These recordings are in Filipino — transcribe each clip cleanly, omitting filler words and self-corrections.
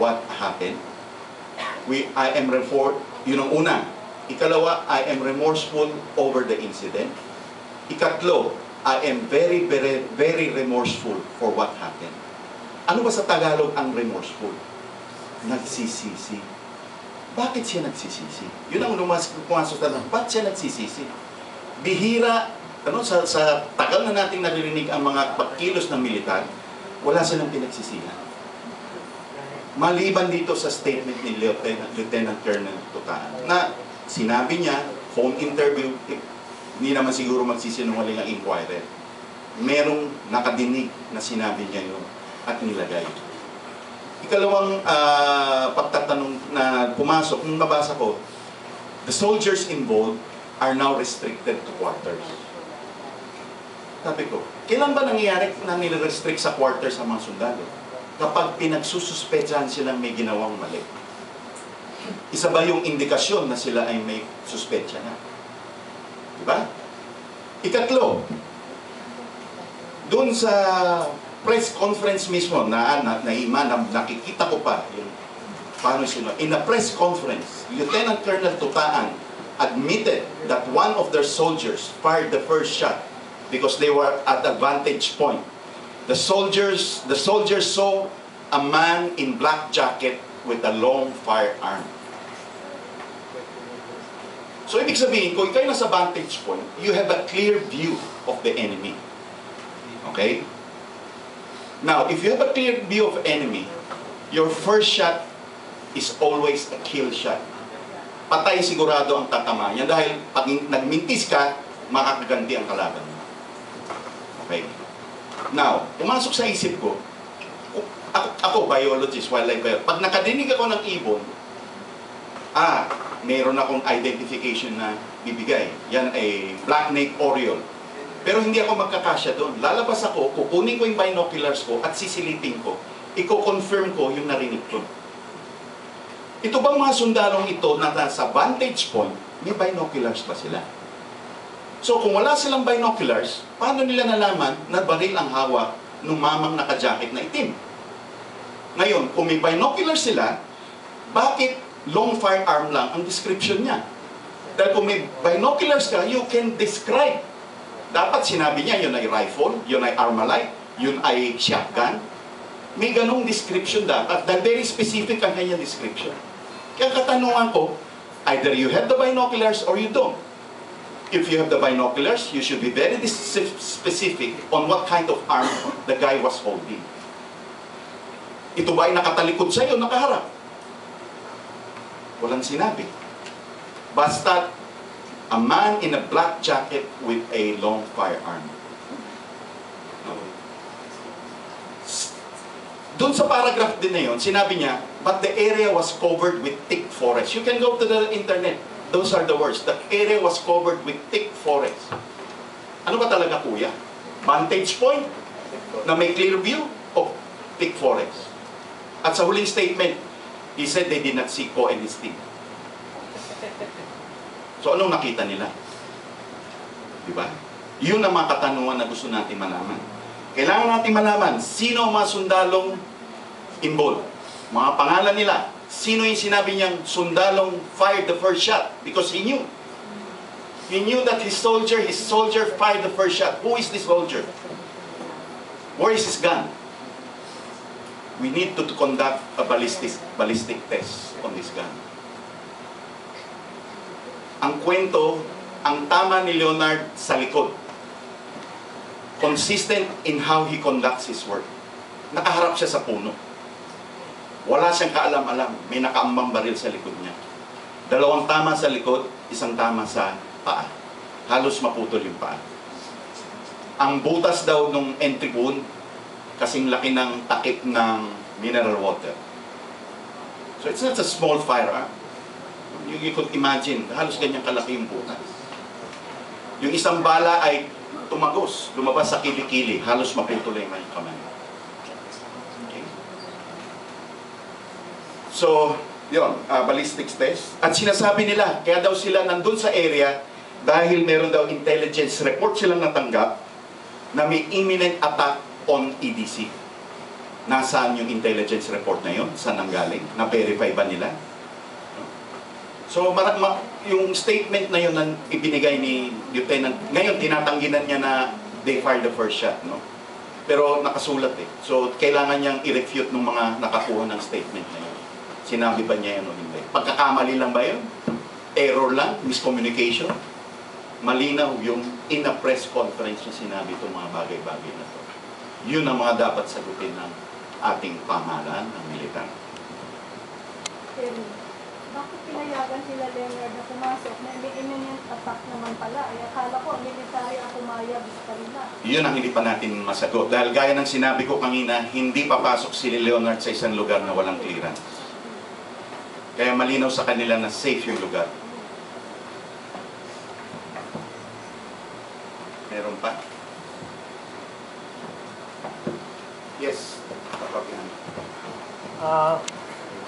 what happened. I am yun ang una. Ikalawa, I am remorseful over the incident. Ikatlo, I am very, very, very remorseful for what happened. Ano ba sa Tagalog ang remorseful? Nagsisisi. Bakit siya nagsisisi? Yun ang pumasok na lang. Bakit siya nagsisisi? Bihira, sa tagal na nating naririnig ang mga pagkilos ng militar, wala silang pinagsisihan. Maliban dito sa statement ni Lieutenant Colonel Tutaan na sinabi niya, phone interview, hindi naman siguro magsisinungaling ang inquirer. Merong nakadinig na sinabi niya yun at nilagay. Ikalawang pagtatanong na pumasok, nung nabasa ko, the soldiers involved are now restricted to quarters. Sabi ko, kailan ba nangyayari na nire-restrict sa quarters ang mga sundalo? Kapag pinagsususpetsahan silang may ginawang mali. Isa ba yung indikasyon na sila ay may suspetsa na? Diba? Ikatlo, doon sa press conference mismo na nakikita ko pa yung paano sila. In a press conference, Lieutenant Colonel Tutaan admitted that one of their soldiers fired the first shot because they were at a vantage point. The soldiers saw a man in black jacket with a long firearm. So ibig sabihin, kung ikaw nasa vantage point, you have a clear view of the enemy. Okay? Now, if you have a clear view of enemy, your first shot is always a kill shot. Patay sigurado ang tatama niya dahil pag nagmintis ka, makakaganti ang kalaban mo. Okay? Now, pumasok sa isip ko, ako biologist, wildlife biologist, pag nakadinig ako ng ibon, mayroon akong identification na bibigay. Yan ay black-necked oriole. Pero hindi ako magkakasya doon. Lalabas ako, kukunin ko yung binoculars ko at sisilipin ko. Iko-confirm ko yung narinig ko. Ito bang mga sundalong ito na nasa vantage point, may binoculars ba sila? So kung wala silang binoculars, paano nila nalaman na baril ang hawak ng mamang naka-jacket na itim? Ngayon, kung may binoculars sila, bakit long firearm lang ang description niya? Dahil kung may binoculars ka, you can describe. Dapat sinabi niya, yun ay rifle, yun ay Armalite, yun ay shotgun. May ganong description dapat. Dahil very specific ang kanyang description. Kaya katanungan ko, either you have the binoculars or you don't. If you have the binoculars, you should be very specific on what kind of arm the guy was holding. Ito ba ay nakatalikod sa iyo, nakaharap? Walang sinabi. Basta a man in a black jacket with a long firearm. Doon sa paragraph din na yun, sinabi niya, but the area was covered with thick forest. You can go to the internet. Those are the words. The area was covered with thick forest. Ano ba talaga, kuya? Vantage point? Na may clear view? O thick forest? At sa huling statement, he said they did not see Ko and his team. So anong nakita nila? Diba? Yun ang mga katanungan na gusto natin malaman. Kailangan natin malaman sino ang mga sundalong involved. Mga pangalan nila. Sino yung sinabi niyang sundalong fired the first shot? Because he knew. He knew that his soldier fired the first shot. Who is this soldier? Where is his gun? We need to conduct a ballistic test on this gun. Ang kwento, ang tama ni Leonard sa likod. Consistent in how he conducts his work. Nakaharap siya sa puno. Wala siyang kaalam-alam. May nakaambang baril sa likod niya. Dalawang tama sa likod, isang tama sa paa. Halos maputol yung paa. Ang butas daw nung entry wound, kasing laki ng takip ng mineral water. So it's not a small firearm. You could imagine, halos ganyang kalaki yung butas. Yung isang bala ay tumagos, lumabas sa kilikili, halos maputol yung kamay. Okay. So, yun, ballistics test. At sinasabi nila, kaya daw sila nandun sa area dahil meron daw intelligence report silang natanggap na may imminent attack on EDC. Nasaan yung intelligence report na yun? Saan nanggaling? Na-verify ba nila? So, yung statement na yun na ibinigay ni Lieutenant, ngayon tinatangginan niya na they fired the first shot, no? Pero nakasulat eh. So, kailangan niyang i-refute ng mga nakakuha ng statement na yun. Sinabi ba niya yun o hindi? Pagkakamali lang ba yun? Error lang? Miscommunication? Malinaw yung in a press conference niya sinabi itong mga bagay-bagay na to. Yun ang mga dapat sagutin ng ating pamahalaan ng militar. Bakit pinayagan sila Leonard na pumasok? May imminent attack naman pala. Ay, akala ko, military ang pumayag sa kanila. Yun ang hindi pa natin masagot. Dahil gaya ng sinabi ko kanina, hindi papasok si Leonard sa isang lugar na walang clearance. Kaya malinaw sa kanila na safe yung lugar. Meron pa? Yes.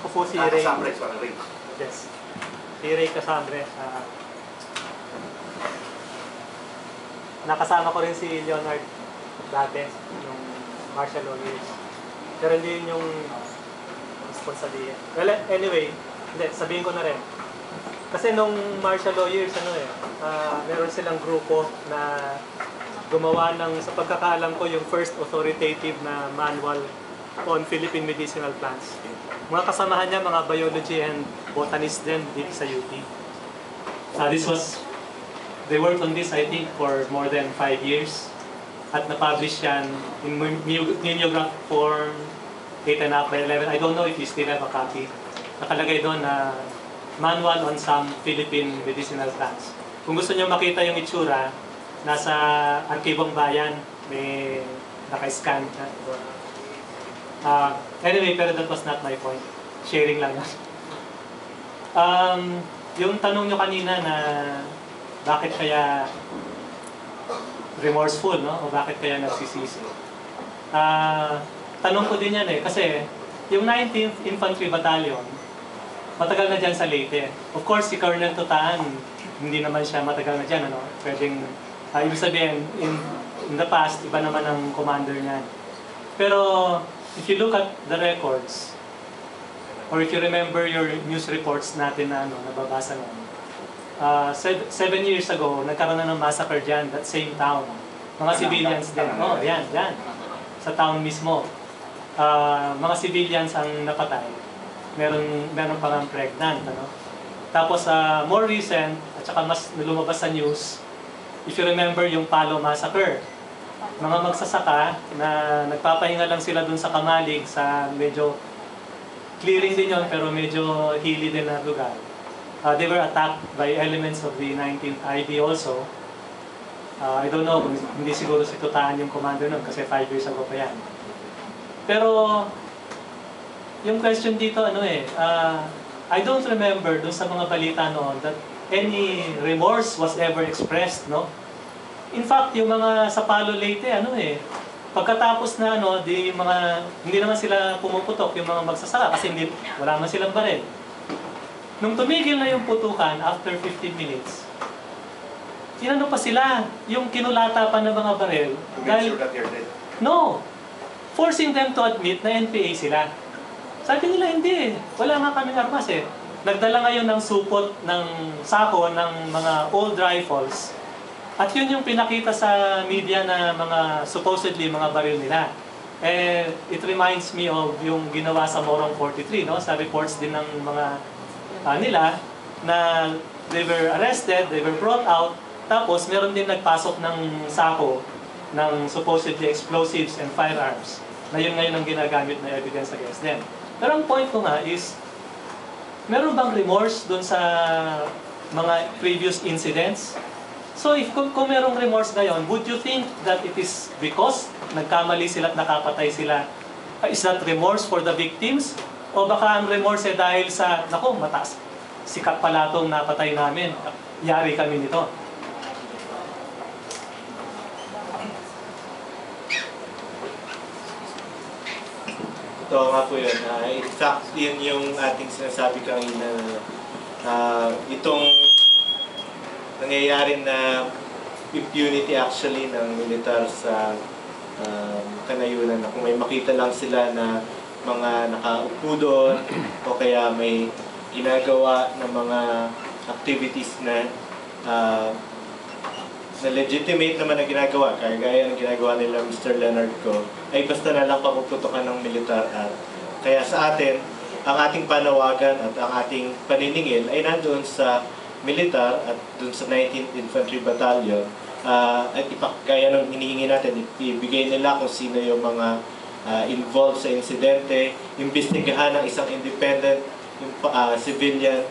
Ako po si Ray. Casambre, sorry. Yes. Si Ray Casambre. Nakasama ko rin si Leonard dati, yung martial law years. Pero hindi yun yung responsibility. Well, anyway, hindi, sabihin ko na rin. Kasi nung martial law years, meron silang grupo na gumawa ng, sa pagkakaalam ko, yung first authoritative na manual on Philippine medicinal plants. Mga kasamahan niya, mga biology and botanist din dito sa UP. They worked on this, I think, for more than 5 years. At na-publish yan in mimeograph form, 8.5 by 11. I don't know if you still have a copy. Nakalagay doon na manual on some Philippine medicinal plants. Kung gusto niyo makita yung itsura, nasa Arkibong Bayan, may naka-scan. Anyway, pero that was not my point. Sharing lang yan. Yung tanong nyo kanina na bakit kaya remorseful, no? O bakit kaya nagsisisi? Tanong ko din yan eh, kasi yung 19th Infantry Battalion, matagal na dyan sa Leyte. Of course, si Colonel Tutaan, hindi naman siya matagal na dyan, ano? Pwedeng, ibig sabihin, in the past, iba naman ang commander niya. Pero, if you look at the records, or if you remember your news reports natin na nababasa natin, 7 years ago, nagkaroon na ng massacre dyan, that same town. Mga civilians din. Oh, yan. Sa town mismo. Mga civilians ang napatay. Meron pa ng pregnant. Ano? Tapos, more recent, at saka mas lumabas sa news, if you remember yung Palo Massacre, mga magsasaka na nagpapahinga lang sila dun sa Kamalig, sa medyo clearing din yon pero medyo hilly din na lugar. They were attacked by elements of the 19th IB also. I don't know, hindi siguro si Tutaan yung commander nun kasi 5 years ago pa yan. Pero, yung question dito, I don't remember dun sa mga balita noon that any remorse was ever expressed, no? In fact, yung mga sa Palo Leyte, pagkatapos na hindi naman sila pumuputok yung mga magsasaka kasi wala man silang baril. Nung tumigil na yung putukan after 15 minutes, inano pa sila, yung kinulata pa ng mga baril. Dahil, no, forcing them to admit na NPA sila. Sabi nila, hindi, wala nga kaming armas eh. Nagdala ngayon ng supot ng sako ng mga old rifles. At yun yung pinakita sa media na supposedly mga baril nila. It reminds me of yung ginawa sa Morong 43, no? Sa reports din ng mga nila na they were arrested, they were brought out, tapos meron din nagpasok ng sako ng supposedly explosives and firearms na yun ngayon ang ginagamit na evidence against them. Pero ang point ko nga is, meron bang remorse dun sa mga previous incidents? So if kung merong remorse ngayon, would you think that it is because nagkamali sila at nakapatay sila? Is that remorse for the victims? O baka ang remorse dahil sa, mataas, sikat pala itong napatay namin, yari kami nito. Ito nga po yun. In fact, yun yung ating sinasabi kanina itong nangyayari na impunity actually ng militar sa kanayunan na kung may makita lang sila na mga nakaupo doon o kaya may ginagawa ng mga activities na na legitimate naman na ginagawa, kaya ng ginagawa nila Mr. Leonard Go, ay basta na lang papuputokan ng militar. Kaya sa atin, ang ating panawagan at ang ating paniningil ay nandoon sa militar at doon sa 19th Infantry Battalion. At kaya nung hinihingi natin, ibigay nila kung sino yung mga involved sa insidente, imbestigahan ng isang independent civilian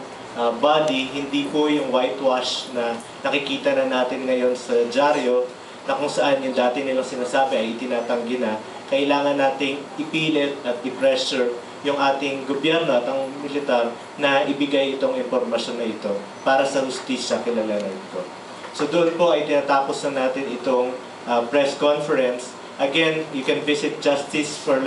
body, hindi po yung whitewash na nakikita na natin ngayon sa dyaryo na kung saan yung dati nilang sinasabi ay itinatanggi na. Kailangan nating ipilit at i-pressure yung ating gobyerno at ang militar na ibigay itong impormasyon na ito para sa hustisya kila Leonard Go. So doon po ay tinatapos na natin itong press conference. Again, you can visit Justice for